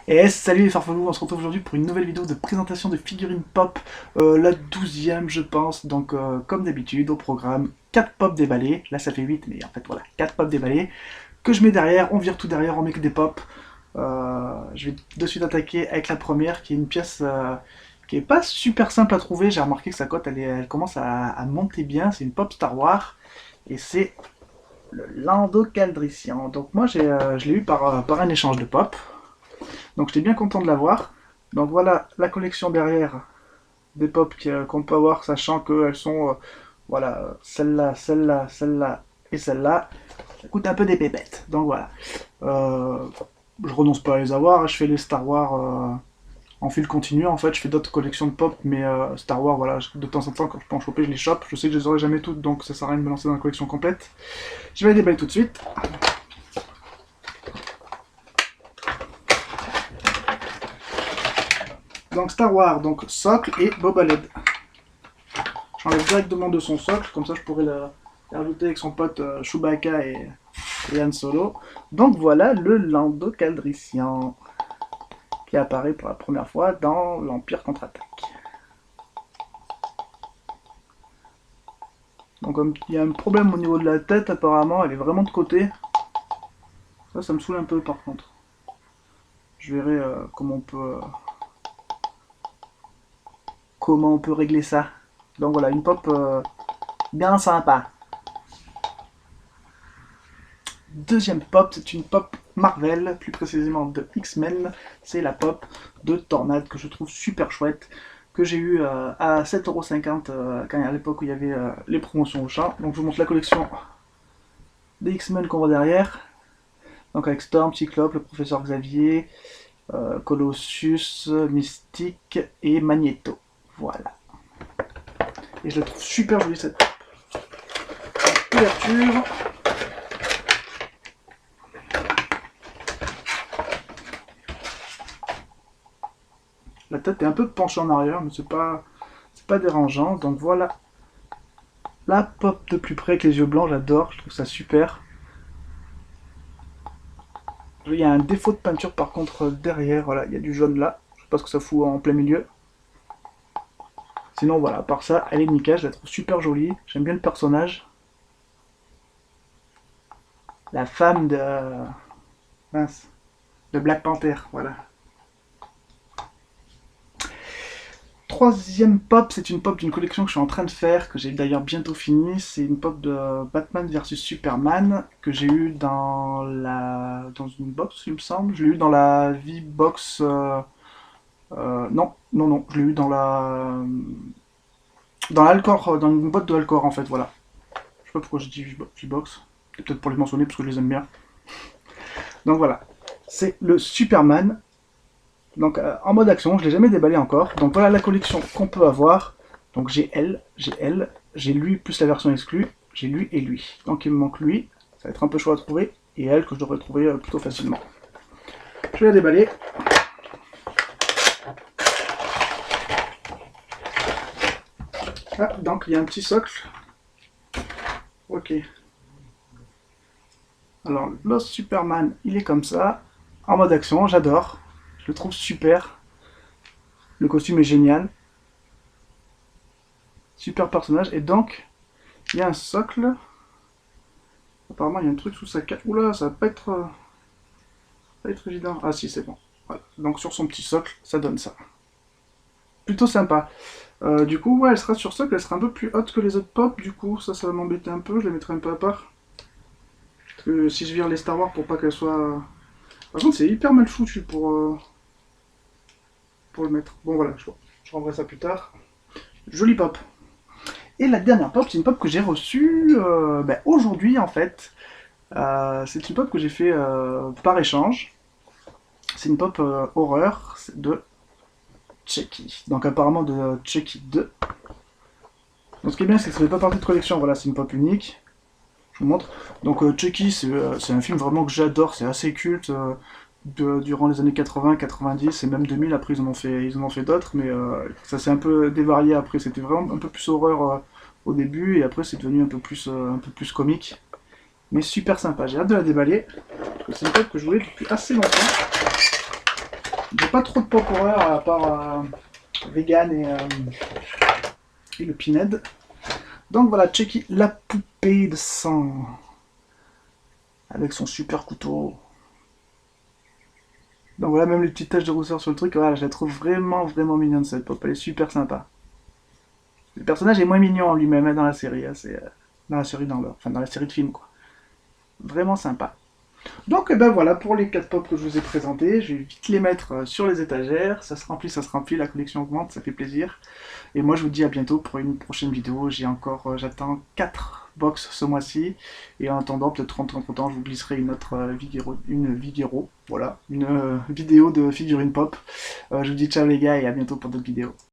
Et salut les farfelous, on se retrouve aujourd'hui pour une nouvelle vidéo de présentation de figurines pop, la 12e je pense, donc comme d'habitude au programme, 4 pop déballés, là ça fait 8 mais en fait voilà, 4 pop déballés, que je mets derrière, on vire tout derrière, on met que des pop. Je vais de suite attaquer avec la première qui est une pièce qui est pas super simple à trouver, j'ai remarqué que sa cote elle commence à monter bien, c'est une pop Star Wars, et c'est le Lando Calrissian. Donc moi je l'ai eu par un échange de pop. Donc j'étais bien content de l'avoir. Donc voilà la collection derrière des pop qu'on peut avoir, sachant qu'elles sont, voilà, celle-là, celle-là, celle-là et celle-là. Ça coûte un peu des pépettes. Donc voilà. Euh, je renonce pas à les avoir, je fais les Star Wars en fil continu. En fait, je fais d'autres collections de pop, mais Star Wars, voilà, de temps en temps, quand je peux en choper, je les chope. Je sais que je les aurai jamais toutes, donc ça sert à rien de me lancer dans la collection complète. Je vais les déballer tout de suite. Donc Star Wars, donc socle et Boba LED. J'enlève directement de son socle, comme ça je pourrais le rajouter avec son pote Chewbacca et Han Solo. Donc voilà le Lando Calrissian qui apparaît pour la première fois dans l'Empire contre-attaque. Donc comme il y a un problème au niveau de la tête apparemment, elle est vraiment de côté. Ça me saoule un peu par contre. Je verrai comment on peut régler ça. Donc voilà, une pop bien sympa. Deuxième pop, c'est une pop Marvel, plus précisément de X-Men. C'est la pop de Tornade que je trouve super chouette, que j'ai eu à 7,50€ à l'époque où il y avait les promotions au champ. Donc je vous montre la collection des X-Men qu'on voit derrière. Donc avec Storm, Cyclope, le professeur Xavier, Colossus, Mystique et Magneto. Voilà. Et je la trouve super jolie cette pop. Couverture. La tête est un peu penchée en arrière, mais c'est pas dérangeant. Donc voilà la pop de plus près avec les yeux blancs, j'adore, je trouve ça super. Il y a un défaut de peinture par contre derrière, voilà, il y a du jaune là. Je sais pas ce que ça fout en plein milieu. Sinon voilà, à part ça, elle est nickel, je la trouve super jolie. J'aime bien le personnage. La femme de... mince, de Black Panther, voilà. Troisième pop, c'est une pop d'une collection que je suis en train de faire, que j'ai d'ailleurs bientôt fini. C'est une pop de Batman vs Superman que j'ai eu dans une box, il me semble. Je l'ai eu dans la V-Box. Non, non, non, je l'ai eu dans l'Alcor, dans une boîte de Alcor en fait, voilà. Je sais pas pourquoi j'ai dit V-Box. C'est peut-être pour les mentionner parce que je les aime bien. Donc voilà, c'est le Superman. Donc en mode action, je l'ai jamais déballé encore. Donc voilà la collection qu'on peut avoir. Donc j'ai lui plus la version exclue, j'ai lui et lui. Donc il me manque lui, ça va être un peu chaud à trouver, et elle que je devrais trouver plutôt facilement. Je vais la déballer. Ah, donc il y a un petit socle. Ok. Alors Lost Superman, il est comme ça, en mode action, j'adore. Je le trouve super. Le costume est génial. Super personnage. Et donc, il y a un socle. Apparemment, il y a un truc sous sa cape. Oula, ça va pas être évident. Ah si, c'est bon. Voilà. Donc sur son petit socle, ça donne ça. Plutôt sympa. Du coup, ouais, elle sera sur socle, elle sera un peu plus haute que les autres pop. Du coup, ça va m'embêter un peu. Je la mettrai un peu à part. Parce que si je vire les Star Wars pour pas qu'elle soit... Par contre, c'est hyper mal foutu pour le mettre. Bon, voilà, je rendrai ça plus tard. Jolie pop. Et la dernière pop, c'est une pop que j'ai reçue aujourd'hui en fait. C'est une pop que j'ai fait par échange. C'est une pop horreur de Chucky. Donc apparemment de Chucky 2. Donc ce qui est bien, c'est que ça fait pas partie de collection. Voilà, c'est une pop unique. Je vous montre. Donc Chucky, c'est un film vraiment que j'adore. C'est assez culte. Durant les années 80, 90 et même 2000, après ils en ont fait d'autres, mais ça s'est un peu dévarié après. C'était vraiment un peu plus horreur au début et après c'est devenu un peu plus comique. Mais super sympa, j'ai hâte de la déballer, parce que c'est une pop que je voulais depuis assez longtemps. J'ai pas trop de pop horreur à part Vegan et le Pinhead. Donc voilà, Chucky, la poupée de sang. Avec son super couteau. Donc voilà, même les petites taches de rousseur sur le truc, voilà, je la trouve vraiment, vraiment mignonne cette pop. Elle est super sympa. Le personnage est moins mignon en lui-même hein, dans la série. Hein, dans la série, enfin, dans la série de films, quoi. Vraiment sympa. Donc ben voilà pour les 4 pop que je vous ai présentés, je vais vite les mettre sur les étagères, ça se remplit, la collection augmente, ça fait plaisir. Et moi je vous dis à bientôt pour une prochaine vidéo, j'attends 4 box ce mois-ci, et en attendant peut-être entre temps je vous glisserai une autre voilà, une vidéo de figurines pop. Je vous dis ciao les gars et à bientôt pour d'autres vidéos.